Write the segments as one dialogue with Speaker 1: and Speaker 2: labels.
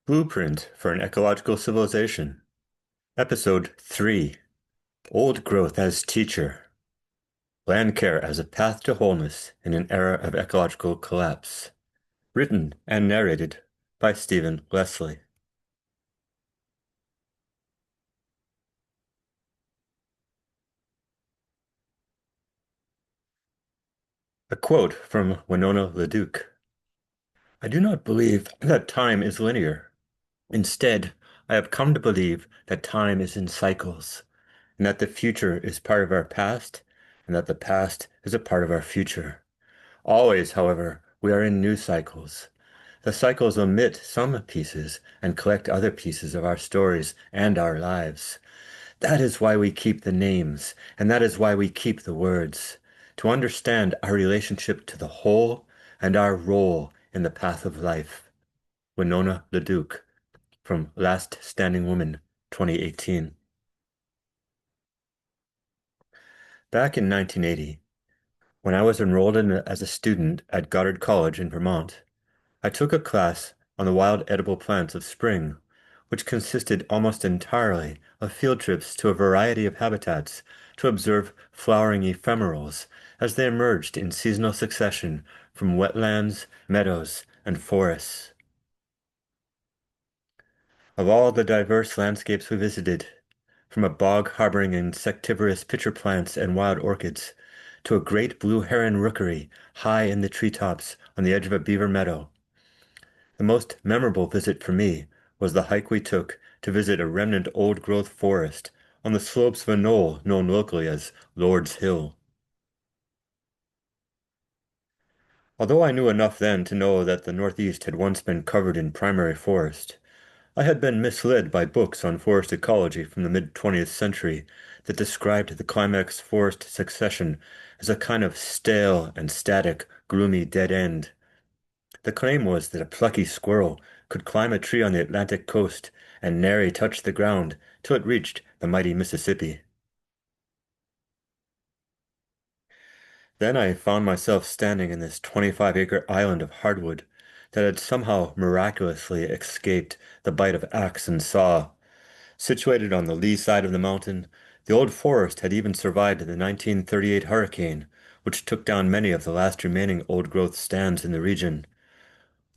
Speaker 1: Blueprint for an Ecological Civilization. Episode 3. Old Growth as Teacher. Land Care as a Path to Wholeness in an Era of Ecological Collapse. Written and narrated by Stephen Leslie. A quote from Winona LaDuke. I do not believe that time is linear. Instead, I have come to believe that time is in cycles, and that the future is part of our past, and that the past is a part of our future. Always, however, we are in new cycles. The cycles omit some pieces and collect other pieces of our stories and our lives. That is why we keep the names, and that is why we keep the words, to understand our relationship to the whole and our role in the path of life. Winona LaDuke, from Last Standing Woman, 2018. Back in 1980, when I was enrolled as a student at Goddard College in Vermont, I took a class on the wild edible plants of spring, which consisted almost entirely of field trips to a variety of habitats to observe flowering ephemerals as they emerged in seasonal succession from wetlands, meadows, and forests. Of all the diverse landscapes we visited, from a bog harboring insectivorous pitcher plants and wild orchids, to a great blue heron rookery high in the treetops on the edge of a beaver meadow, the most memorable visit for me was the hike we took to visit a remnant old-growth forest on the slopes of a knoll known locally as Lord's Hill. Although I knew enough then to know that the Northeast had once been covered in primary forest, I had been misled by books on forest ecology from the mid-20th century that described the climax forest succession as a kind of stale and static, gloomy dead end. The claim was that a plucky squirrel could climb a tree on the Atlantic coast and nary touch the ground till it reached the mighty Mississippi. Then I found myself standing in this 25-acre island of hardwood that had somehow miraculously escaped the bite of axe and saw. Situated on the lee side of the mountain, the old forest had even survived the 1938 hurricane, which took down many of the last remaining old-growth stands in the region.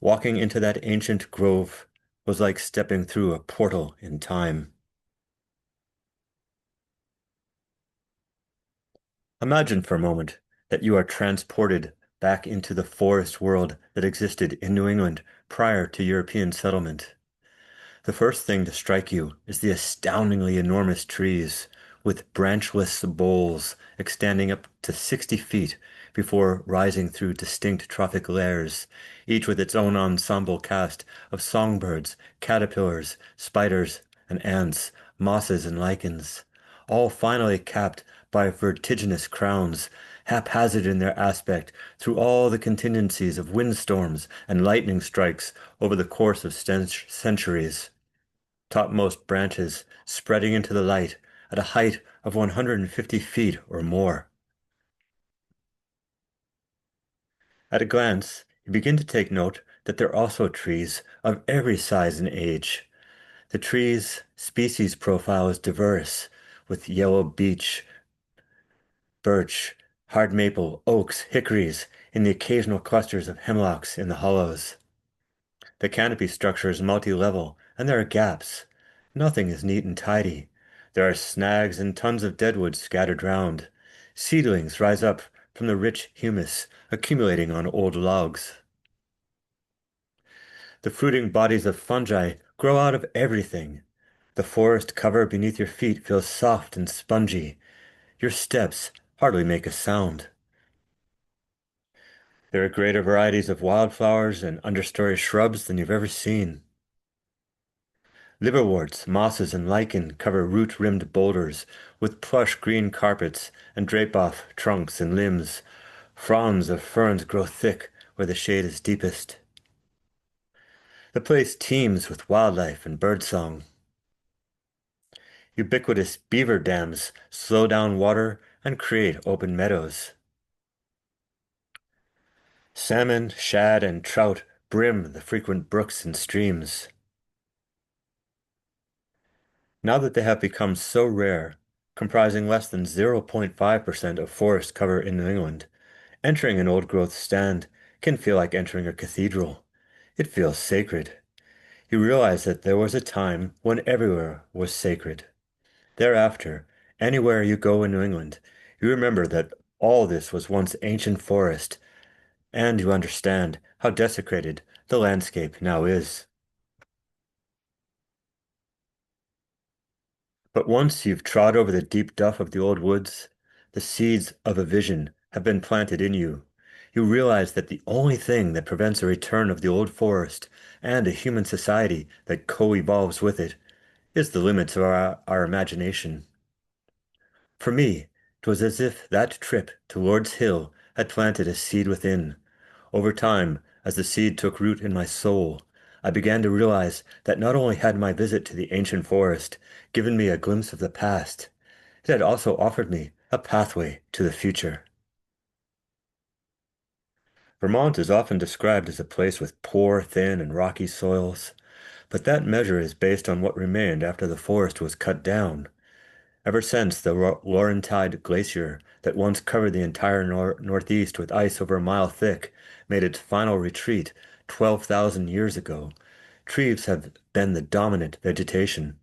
Speaker 1: Walking into that ancient grove was like stepping through a portal in time. Imagine for a moment that you are transported back into the forest world that existed in New England prior to European settlement. The first thing to strike you is the astoundingly enormous trees, with branchless boles extending up to 60 feet before rising through distinct trophic layers, each with its own ensemble cast of songbirds, caterpillars, spiders, and ants, mosses and lichens, all finally capped by vertiginous crowns, haphazard in their aspect through all the contingencies of windstorms and lightning strikes over the course of centuries. Topmost branches spreading into the light at a height of 150 feet or more. At a glance, you begin to take note that there are also trees of every size and age. The tree's species profile is diverse, with yellow beech, birch, hard maple, oaks, hickories, and the occasional clusters of hemlocks in the hollows. The canopy structure is multi-level, and there are gaps. Nothing is neat and tidy. There are snags and tons of deadwood scattered round. Seedlings rise up from the rich humus accumulating on old logs. The fruiting bodies of fungi grow out of everything. The forest cover beneath your feet feels soft and spongy. Your steps hardly make a sound. There are greater varieties of wildflowers and understory shrubs than you've ever seen. Liverworts, mosses, and lichen cover root-rimmed boulders with plush green carpets and drape off trunks and limbs. Fronds of ferns grow thick where the shade is deepest. The place teems with wildlife and birdsong. Ubiquitous beaver dams slow down water and create open meadows. Salmon, shad, and trout brim the frequent brooks and streams. Now that they have become so rare, comprising less than 0.5% of forest cover in New England, entering an old-growth stand can feel like entering a cathedral. It feels sacred. You realize that there was a time when everywhere was sacred. Thereafter, anywhere you go in New England, you remember that all this was once ancient forest, and you understand how desecrated the landscape now is. But once you've trod over the deep duff of the old woods, the seeds of a vision have been planted in you. You realize that the only thing that prevents a return of the old forest and a human society that co-evolves with it is the limits of our imagination. For me, it was as if that trip to Lord's Hill had planted a seed within. Over time, as the seed took root in my soul, I began to realize that not only had my visit to the ancient forest given me a glimpse of the past, it had also offered me a pathway to the future. Vermont is often described as a place with poor, thin, and rocky soils, but that measure is based on what remained after the forest was cut down. Ever since the Laurentide Glacier that once covered the entire Northeast with ice over a mile thick made its final retreat 12,000 years ago, trees have been the dominant vegetation.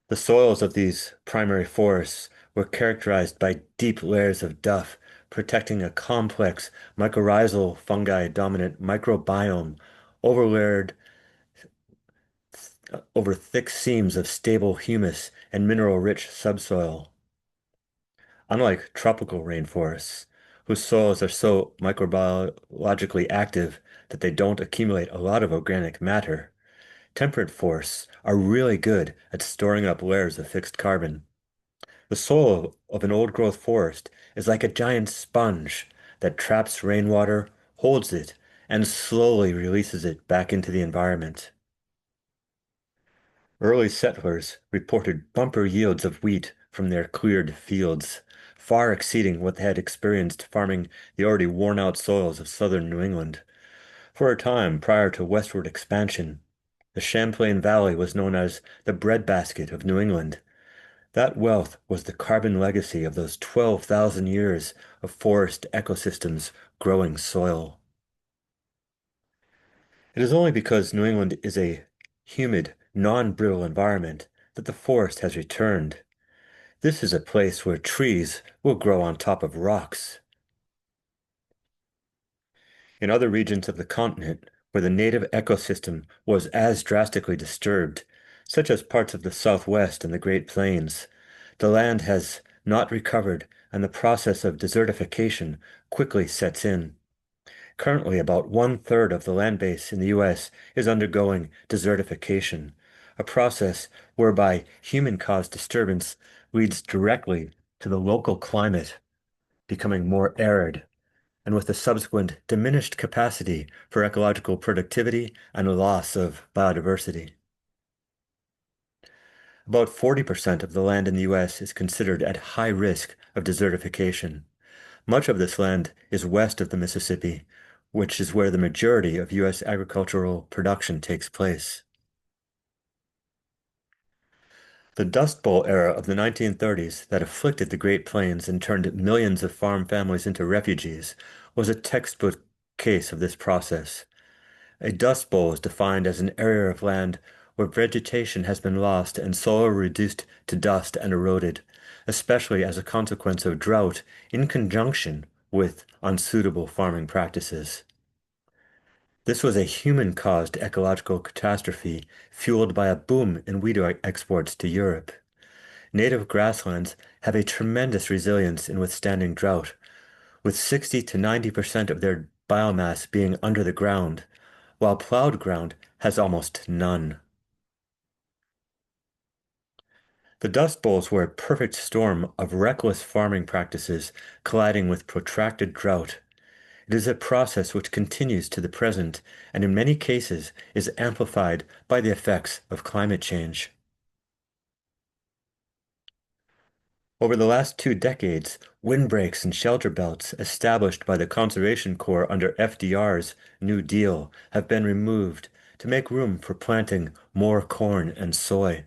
Speaker 1: The soils of these primary forests were characterized by deep layers of duff, protecting a complex mycorrhizal fungi dominant microbiome overlaid over thick seams of stable humus and mineral-rich subsoil. Unlike tropical rainforests, whose soils are so microbiologically active that they don't accumulate a lot of organic matter, temperate forests are really good at storing up layers of fixed carbon. The soil of an old-growth forest is like a giant sponge that traps rainwater, holds it, and slowly releases it back into the environment. Early settlers reported bumper yields of wheat from their cleared fields, far exceeding what they had experienced farming the already worn-out soils of southern New England. For a time prior to westward expansion, the Champlain Valley was known as the breadbasket of New England. That wealth was the carbon legacy of those 12,000 years of forest ecosystems growing soil. It is only because New England is a humid, non-brittle environment that the forest has returned. This is a place where trees will grow on top of rocks. In other regions of the continent, where the native ecosystem was as drastically disturbed, such as parts of the Southwest and the Great Plains, the land has not recovered and the process of desertification quickly sets in. Currently, about one-third of the land base in the U.S. is undergoing desertification, a process whereby human-caused disturbance leads directly to the local climate becoming more arid, and with the subsequent diminished capacity for ecological productivity and a loss of biodiversity. About 40% of the land in the U.S. is considered at high risk of desertification. Much of this land is west of the Mississippi, which is where the majority of U.S. agricultural production takes place. The Dust Bowl era of the 1930s that afflicted the Great Plains and turned millions of farm families into refugees was a textbook case of this process. A dust bowl is defined as an area of land where vegetation has been lost and soil reduced to dust and eroded, especially as a consequence of drought in conjunction with unsuitable farming practices. This was a human-caused ecological catastrophe fueled by a boom in wheat exports to Europe. Native grasslands have a tremendous resilience in withstanding drought, with 60 to 90% of their biomass being under the ground, while plowed ground has almost none. The Dust Bowls were a perfect storm of reckless farming practices colliding with protracted drought. It is a process which continues to the present and in many cases is amplified by the effects of climate change. Over the last 2 decades, windbreaks and shelter belts established by the Conservation Corps under FDR's New Deal have been removed to make room for planting more corn and soy.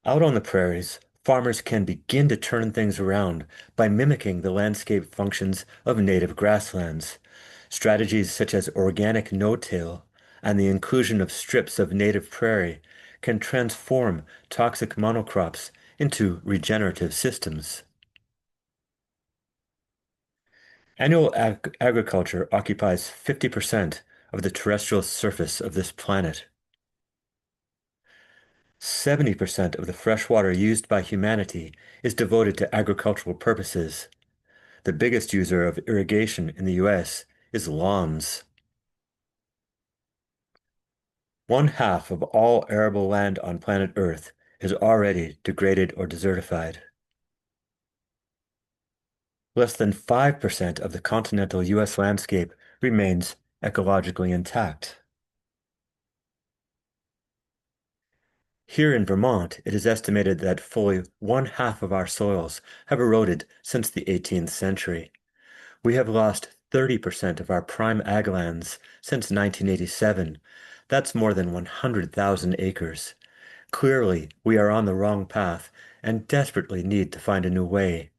Speaker 1: Out on the prairies, farmers can begin to turn things around by mimicking the landscape functions of native grasslands. Strategies such as organic no-till and the inclusion of strips of native prairie can transform toxic monocrops into regenerative systems. Annual agriculture occupies 50% of the terrestrial surface of this planet. 70% of the fresh water used by humanity is devoted to agricultural purposes. The biggest user of irrigation in the US is lawns. One half of all arable land on planet Earth is already degraded or desertified. Less than 5% of the continental US landscape remains ecologically intact. Here in Vermont, it is estimated that fully one half of our soils have eroded since the 18th century. We have lost 30% of our prime ag lands since 1987. That's more than 100,000 acres. Clearly, we are on the wrong path and desperately need to find a new way.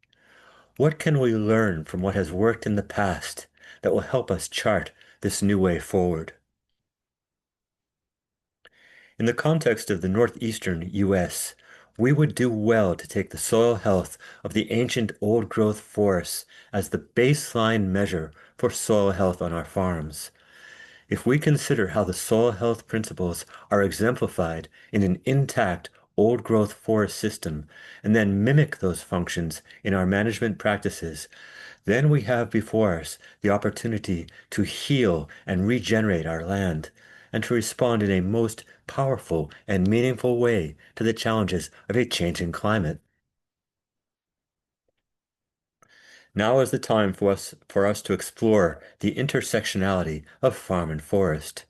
Speaker 1: What can we learn from what has worked in the past that will help us chart this new way forward? In the context of the northeastern U.S., we would do well to take the soil health of the ancient old-growth forests as the baseline measure for soil health on our farms. If we consider how the soil health principles are exemplified in an intact old-growth forest system and then mimic those functions in our management practices, then we have before us the opportunity to heal and regenerate our land and to respond in a most powerful and meaningful way to the challenges of a changing climate. Now is the time for us to explore the intersectionality of farm and forest.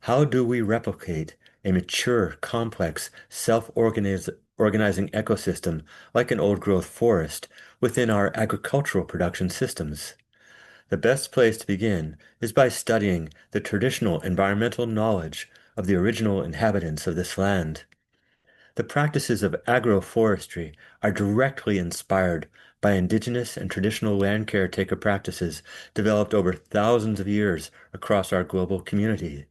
Speaker 1: How do we replicate a mature, complex, self-organizing ecosystem like an old-growth forest within our agricultural production systems? The best place to begin is by studying the traditional environmental knowledge of the original inhabitants of this land. The practices of agroforestry are directly inspired by indigenous and traditional land caretaker practices developed over thousands of years across our global community.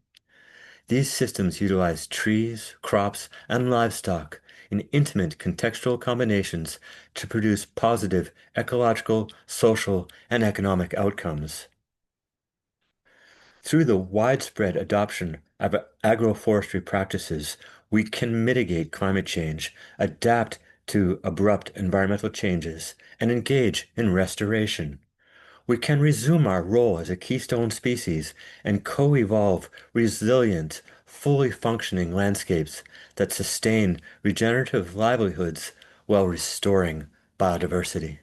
Speaker 1: These systems utilize trees, crops, and livestock in intimate contextual combinations to produce positive ecological, social, and economic outcomes. Through the widespread adoption of agroforestry practices, we can mitigate climate change, adapt to abrupt environmental changes, and engage in restoration. We can resume our role as a keystone species and co-evolve resilient, fully functioning landscapes that sustain regenerative livelihoods while restoring biodiversity.